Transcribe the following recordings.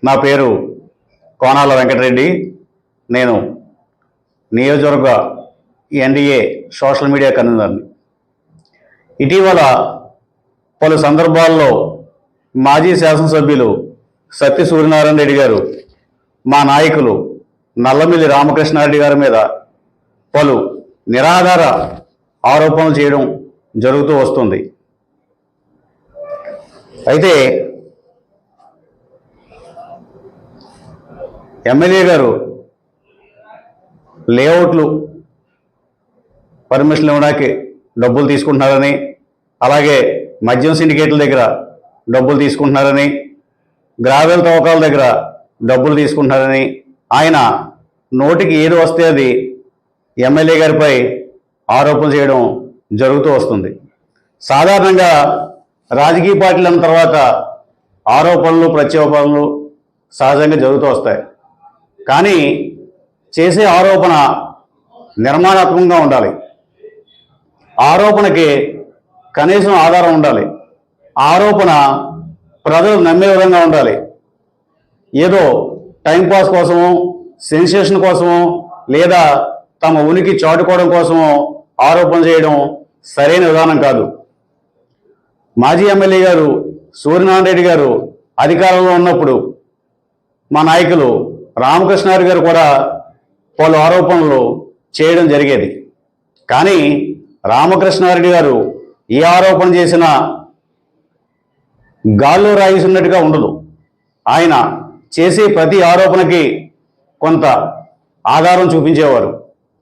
నా పేరు కోనాల వెంకటరెడ్డి. నేను నియోజకవర్గ ఎన్డీఏ సోషల్ మీడియా కన్వీనర్ని. ఇటీవల పలు సందర్భాల్లో మాజీ శాసనసభ్యులు సత్తి సూర్యనారాయణ రెడ్డి గారు, మా నాయకులు నల్లమిల్లి రామకృష్ణారెడ్డి గారి మీద పలు నిరాధార ఆరోపణలు చేయడం జరుగుతూ వస్తుంది. అయితే ఎమ్మెల్యే గారు లేఅవుట్లు పర్మిషన్లు ఇవ్వడానికి డబ్బులు తీసుకుంటున్నారని, అలాగే మద్యం సిండికేట్ల దగ్గర డబ్బులు తీసుకుంటున్నారని, గ్రావెల్ తవ్వకాల దగ్గర డబ్బులు తీసుకుంటున్నారని ఆయన నోటికి ఏది వస్తే అది ఎమ్మెల్యే గారిపై ఆరోపణ చేయడం జరుగుతూ వస్తుంది. సాధారణంగా రాజకీయ పార్టీలు అన్న తర్వాత ఆరోపణలు ప్రత్యారోపణలు సహజంగా జరుగుతూ వస్తాయి. కానీ చేసే ఆరోపణ నిర్మాణాత్మకంగా ఉండాలి. ఆరోపణకి కనీసం ఆధారం ఉండాలి. ఆరోపణ ప్రజలు నమ్మే విధంగా ఉండాలి. ఏదో టైంపాస్ కోసమో, సెన్సేషన్ కోసమో, లేదా తమ ఉనికి చాటుకోవడం కోసమో ఆరోపణ చేయడం సరైన విధానం కాదు. మాజీ ఎమ్మెల్యే గారు సూర్యనారాయణ రెడ్డి గారు అధికారంలో ఉన్నప్పుడు మా నాయకులు రామకృష్ణారెడ్డి గారు కూడా పలు ఆరోపణలు చేయడం జరిగేది. కానీ రామకృష్ణారెడ్డి గారు ఏ ఆరోపణ చేసినా గాల్లో రాయిస్తున్నట్టుగా ఉండదు. ఆయన చేసే ప్రతి ఆరోపణకి కొంత ఆధారం చూపించేవారు.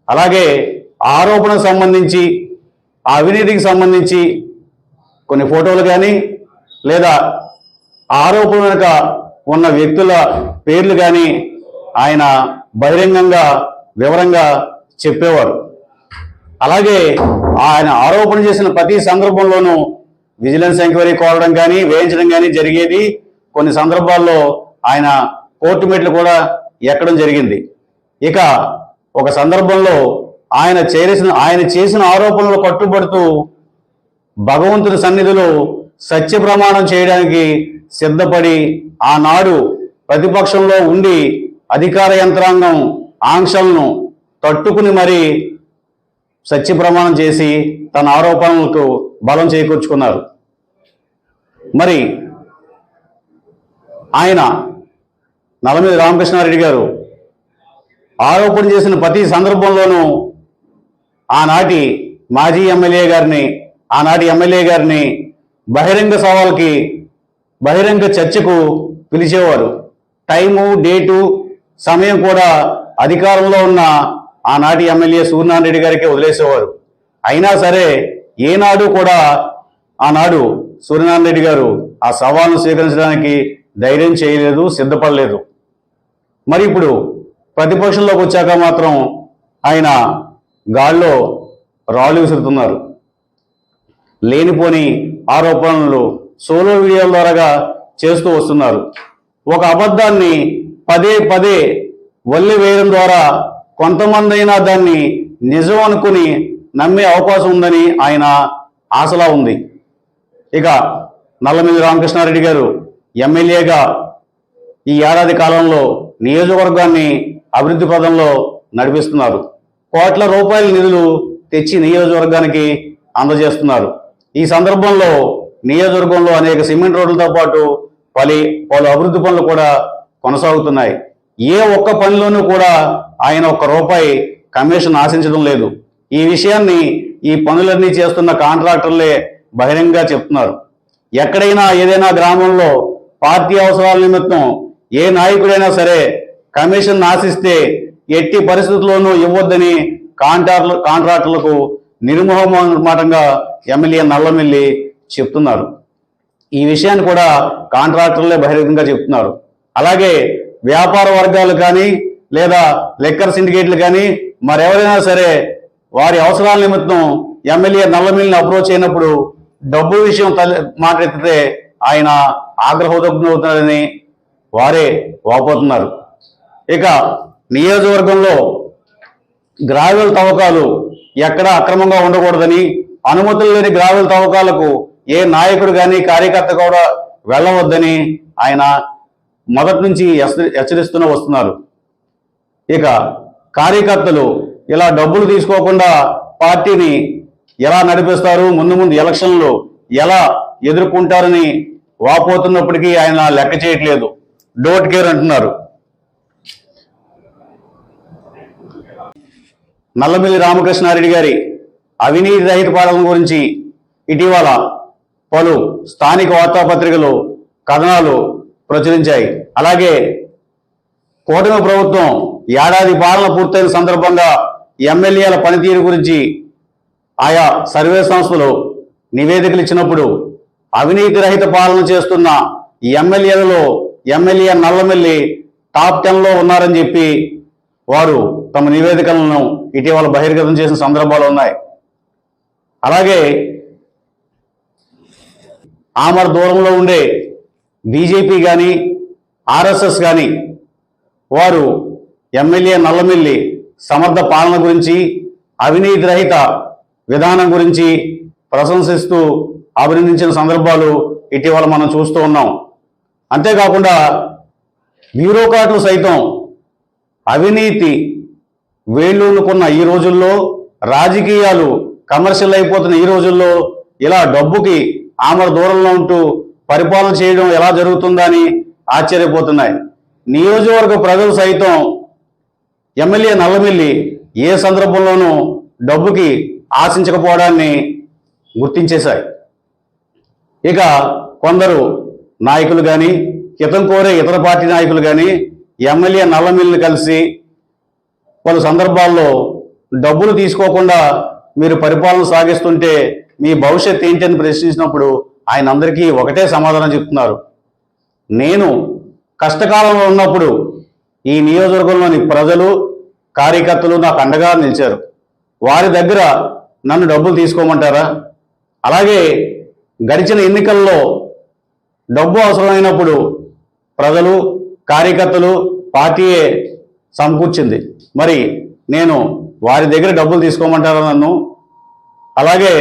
అలాగే ఆరోపణకు సంబంధించి, ఆ అవినీతికి సంబంధించి కొన్ని ఫోటోలు కానీ, లేదా ఆరోపణ వెనుక ఉన్న వ్యక్తుల పేర్లు కానీ ఆయన బహిరంగంగా వివరంగా చెప్పేవారు. అలాగే ఆయన ఆరోపణ చేసిన ప్రతి సందర్భంలోనూ విజిలెన్స్ ఎంక్వైరీ కోరడం కానీ, వేయించడం కానీ జరిగేది. కొన్ని సందర్భాల్లో ఆయన కోర్టు మెట్లు కూడా ఎక్కడం జరిగింది. ఇక ఒక సందర్భంలో ఆయన చేసిన ఆరోపణలు కట్టుబడుతూ భగవంతుని సన్నిధిలో సత్య ప్రమాణం చేయడానికి సిద్ధపడి ఆనాడు ప్రతిపక్షంలో ఉండి అధికార యంత్రాంగం ఆంక్షలను తట్టుకుని మరీ సత్య ప్రమాణం చేసి తన ఆరోపణలకు బలం చేకూర్చుకున్నారు. మరి ఆయన నల్లమిల్లి రామకృష్ణారెడ్డి గారు ఆరోపణ చేసిన ప్రతి సందర్భంలోనూ ఆనాటి మాజీ ఎమ్మెల్యే గారిని, ఆనాటి ఎమ్మెల్యే గారిని బహిరంగ సవాల్కి, బహిరంగ చర్చకు పిలిచేవారు. టైము, డేటు, సమయం కూడా అధికారంలో ఉన్న ఆనాటి ఎమ్మెల్యే సూర్యనారాయణ రెడ్డి గారికి వదిలేసేవారు. అయినా సరే ఏనాడు కూడా ఆనాడు సూర్యనారాయణ రెడ్డి గారు ఆ సవాల్ను స్వీకరించడానికి ధైర్యం చేయలేదు, సిద్ధపడలేదు. మరి ఇప్పుడు ప్రతిపక్షంలోకి వచ్చాక మాత్రం ఆయన గాల్లో రాళ్ళు విసురుతున్నారు. లేనిపోని ఆరోపణలు సోలో వీడియోల ద్వారాగా చేస్తూ వస్తున్నారు. ఒక అబద్ధాన్ని పదే పదే వల్లి వేయడం ద్వారా కొంతమంది అయినా దాన్ని నిజం అనుకుని నమ్మే అవకాశం ఉందని ఆయన ఆశలా ఉంది. ఇక నల్లమిల్లి రామకృష్ణారెడ్డి గారు ఎమ్మెల్యేగా ఈ ఏడాది కాలంలో నియోజకవర్గాన్ని అభివృద్ధి పదంలో నడిపిస్తున్నారు. కోట్ల రూపాయల నిధులు తెచ్చి నియోజకవర్గానికి అందజేస్తున్నారు. ఈ సందర్భంలో నియోజకవర్గంలో అనేక సిమెంట్ రోడ్లతో పాటు పలు అభివృద్ధి పనులు కూడా కొనసాగుతున్నాయి. ఏ ఒక్క పనిలోనూ కూడా ఆయన ఒక్క రూపాయి కమిషన్ ఆశించడం లేదు. ఈ విషయాన్ని ఈ పనులన్నీ చేస్తున్న కాంట్రాక్టర్లే బహిరంగంగా చెప్తున్నారు. ఎక్కడైనా ఏదైనా గ్రామంలో పార్టీ అవసరాల నిమిత్తం ఏ నాయకుడైనా సరే కమిషన్ ఆశిస్తే ఎట్టి పరిస్థితుల్లోనూ ఇవ్వొద్దని కాంట్రాక్టర్లకు నిర్మోహమాటంగా ఎమ్మెల్యే నల్లమిల్లి చెప్తున్నారు. ఈ విషయాన్ని కూడా కాంట్రాక్టర్లే బహిరంగంగా చెప్తున్నారు. అలాగే వ్యాపార వర్గాలు కానీ, లేదా లెక్కర్ సిండికేట్లు కానీ మరెవరైనా సరే వారి అవసరాల నిమిత్తం ఎమ్మెల్యే నల్లమిల్లిని అప్రోచ్ అయినప్పుడు డబ్బు విషయం మాట్లాడితే ఆయన ఆగ్రహోదగ్నవుతున్నారని వారే వాపోతున్నారు. ఇక నియోజకవర్గంలో గ్రావెల్ తవ్వకాలు ఎక్కడా అక్రమంగా ఉండకూడదని, అనుమతులు లేని గ్రావెల్ తవ్వకాలకు ఏ నాయకుడు కానీ కార్యకర్త కూడా వెళ్ళవద్దని ఆయన మొదటి నుంచి హెచ్చరిస్తూనే వస్తున్నారు. ఇక కార్యకర్తలు ఇలా డబ్బులు తీసుకోకుండా పార్టీని ఎలా నడిపిస్తారు, ముందు ముందు ఎలక్షన్లు ఎలా ఎదుర్కొంటారని వాపోతున్నప్పటికీ ఆయన లెక్క చేయట్లేదు. డోంట్ కేర్ అంటున్నారు. నల్లమిల్లి రామకృష్ణారెడ్డి గారి అవినీతి రహిత పాలన గురించి ఇటీవల పలు స్థానిక వార్తాపత్రికలు కథనాలు ప్రచురించాయి. అలాగే కూటమి ప్రభుత్వం ఏడాది పాలన పూర్తయిన సందర్భంగా ఎమ్మెల్యేల పనితీరు గురించి ఆయా సర్వే సంస్థలు నివేదికలు ఇచ్చినప్పుడు అవినీతి రహిత పాలన చేస్తున్న ఎమ్మెల్యేలలో ఎమ్మెల్యే నల్లమిల్లి టాప్ 10లో ఉన్నారని చెప్పి వారు తమ నివేదికలను ఇటీవల బహిర్గతం చేసిన సందర్భాలు ఉన్నాయి. అలాగే ఆమర దూరంలో ఉండే బీజేపీ కానీ ఆర్ఎస్ఎస్ కానీ వారు ఎమ్మెల్యే నల్లమిల్లి సమర్థ పాలన గురించి, అవినీతి రహిత విధానం గురించి ప్రశంసిస్తూ అభినందించిన సందర్భాలు ఇటీవల మనం చూస్తూ ఉన్నాం. అంతేకాకుండా బ్యూరోక్రాట్లు సైతం అవినీతి వేళ్ళూనుకున్న ఈ రోజుల్లో, రాజకీయాలు కమర్షియల్ అయిపోతున్న ఈ రోజుల్లో ఇలా డబ్బుకి ఆమర దూరంలో ఉంటూ పరిపాలన చేయడం ఎలా జరుగుతుందని ఆశ్చర్యపోతున్నాయి. నియోజకవర్గ ప్రజలు సైతం ఎమ్మెల్యే నల్లమిల్లి ఏ సందర్భంలోనూ డబ్బుకి ఆశించకపోవడాన్ని గుర్తించేశాయి. ఇక కొందరు నాయకులు కానీ, హితం కోరే ఇతర పార్టీ నాయకులు కానీ ఎమ్మెల్యే నల్లమిల్లిని కలిసి పలు సందర్భాల్లో డబ్బులు తీసుకోకుండా మీరు పరిపాలన సాగిస్తుంటే మీ భవిష్యత్ ఏంటని ప్రశ్నించినప్పుడు ఆయన అందరికీ ఒకటే సమాధానం చెప్తున్నారు. నేను కష్టకాలంలో ఉన్నప్పుడు ఈ నియోజకవర్గంలోని ప్రజలు, కార్యకర్తలు నాకు అండగా నిలిచారు. వారి దగ్గర నన్ను డబ్బులు తీసుకోమంటారా? అలాగే గడిచిన ఎన్నికల్లో డబ్బు అవసరమైనప్పుడు ప్రజలు, కార్యకర్తలు, పార్టీయే సమకూర్చింది. మరి నేను వారి దగ్గర డబ్బులు తీసుకోమంటారా నన్ను? అలాగే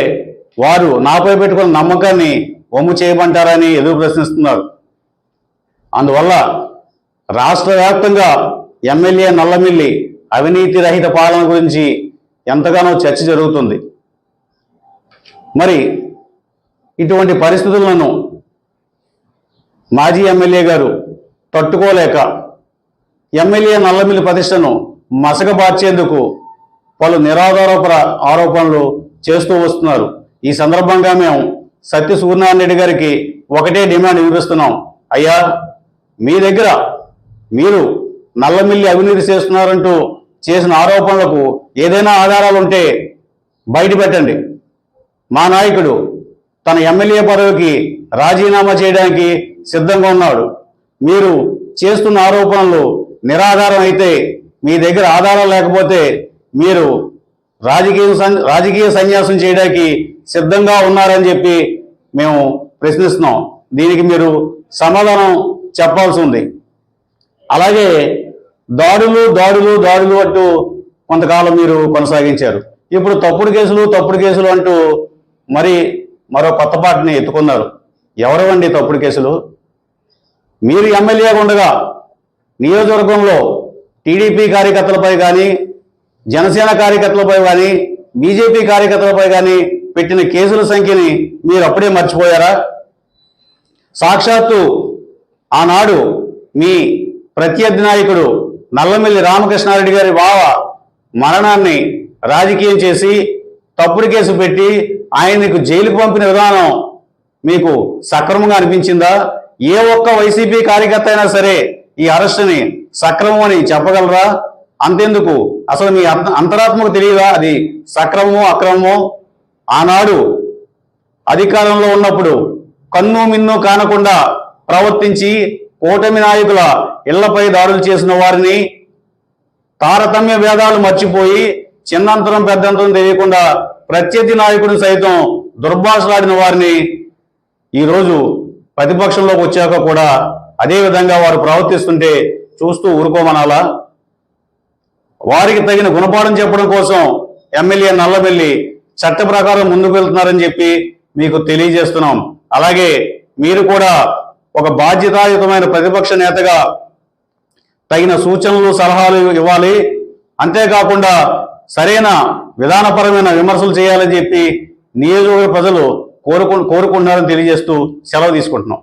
వారు నాపై పెట్టుకున్న నమ్మకాన్ని వమ్ము చేయమంటారని ఎదురు ప్రశ్నిస్తున్నారు. అందువల్ల రాష్ట్ర వ్యాప్తంగా ఎమ్మెల్యే నల్లమిల్లి అవినీతి రహిత పాలన గురించి ఎంతగానో చర్చ జరుగుతుంది. మరి ఇటువంటి పరిస్థితులను మాజీ ఎమ్మెల్యే గారు తట్టుకోలేక ఎమ్మెల్యే నల్లమిల్లి ప్రతిష్టను మసకబార్చేందుకు పలు నిరాధారపర ఆరోపణలు చేస్తూ వస్తున్నారు. ఈ సందర్భంగా మేము సత్య సూర్యనారాయణ రెడ్డి గారికి ఒకటే డిమాండ్ వినిపిస్తున్నాం. అయ్యా, మీ దగ్గర మీరు నల్లమిల్లి అవినీతి చేస్తున్నారంటూ చేసిన ఆరోపణలకు ఏదైనా ఆధారాలు ఉంటే బయట పెట్టండి. మా నాయకుడు తన ఎమ్మెల్యే పదవికి రాజీనామా చేయడానికి సిద్ధంగా ఉన్నాడు. మీరు చేస్తున్న ఆరోపణలు నిరాధారం అయితే, మీ దగ్గర ఆధారాలు లేకపోతే మీరు రాజకీయ సన్యాసం చేయడానికి సిద్ధంగా ఉన్నారని చెప్పి మేము ప్రశ్నిస్తున్నాం. దీనికి మీరు సమాధానం చెప్పాల్సి ఉంది. అలాగే దాడులు దాడులు దాడులు అంటూ కొంతకాలం మీరు కొనసాగించారు. ఇప్పుడు తప్పుడు కేసులు అంటూ మరో కొత్త పార్టీని ఎత్తుకున్నారు. ఎవరవండి తప్పుడు కేసులు? మీరు ఎమ్మెల్యేగా ఉండగా నియోజకవర్గంలో టీడీపీ కార్యకర్తలపై కానీ, జనసేన కార్యకర్తలపై కానీ, బీజేపీ కార్యకర్తలపై కానీ పెట్టిన కేసుల సంఖ్యని మీరు అప్పుడే మర్చిపోయారా? సాక్షాత్తు ఆనాడు మీ ప్రత్యర్థి నాయకుడు నల్లమిల్లి రామకృష్ణారెడ్డి గారి బావ మరణాన్ని రాజకీయం చేసి తప్పుడు కేసు పెట్టి ఆయనకు జైలుకు పంపిన విధానం మీకు సక్రమంగా అనిపించిందా? ఏ ఒక్క వైసీపీ కార్యకర్త అయినా సరే ఈ అరెస్టుని సక్రమం అని చెప్పగలరా? అంతెందుకు, అసలు మీ అంతరాత్మకు తెలియదా అది సక్రమమో అక్రమమో? ఆనాడు అధికారంలో ఉన్నప్పుడు కన్ను మిన్ను కానకుండా ప్రవర్తించి కూటమి నాయకుల ఇళ్లపై దాడులు చేసిన వారిని, తారతమ్య భేదాలు మర్చిపోయి చిన్నంతరం పెద్దంతరం తెలియకుండా ప్రత్యర్థి నాయకుడిని సైతం దుర్భాషలాడిన వారిని ఈరోజు ప్రతిపక్షంలోకి వచ్చాక కూడా అదే విధంగా వారు ప్రవర్తిస్తుంటే చూస్తూ ఊరుకోమనాలా? వారికి తగిన గుణపాఠం చెప్పడం కోసం ఎమ్మెల్యే నల్లమిల్లి చట్ట ప్రకారం ముందుకు వెళ్తున్నారని చెప్పి మీకు తెలియజేస్తున్నాం. అలాగే మీరు కూడా ఒక బాధ్యతాయుతమైన ప్రతిపక్ష నేతగా తగిన సూచనలు సలహాలు ఇవ్వాలి. అంతేకాకుండా సరైన విధానపరమైన విమర్శలు చేయాలని చెప్పి నియోజకవర్గ ప్రజలు కోరుకుంటున్నారని తెలియజేస్తూ సెలవు తీసుకుంటున్నాం.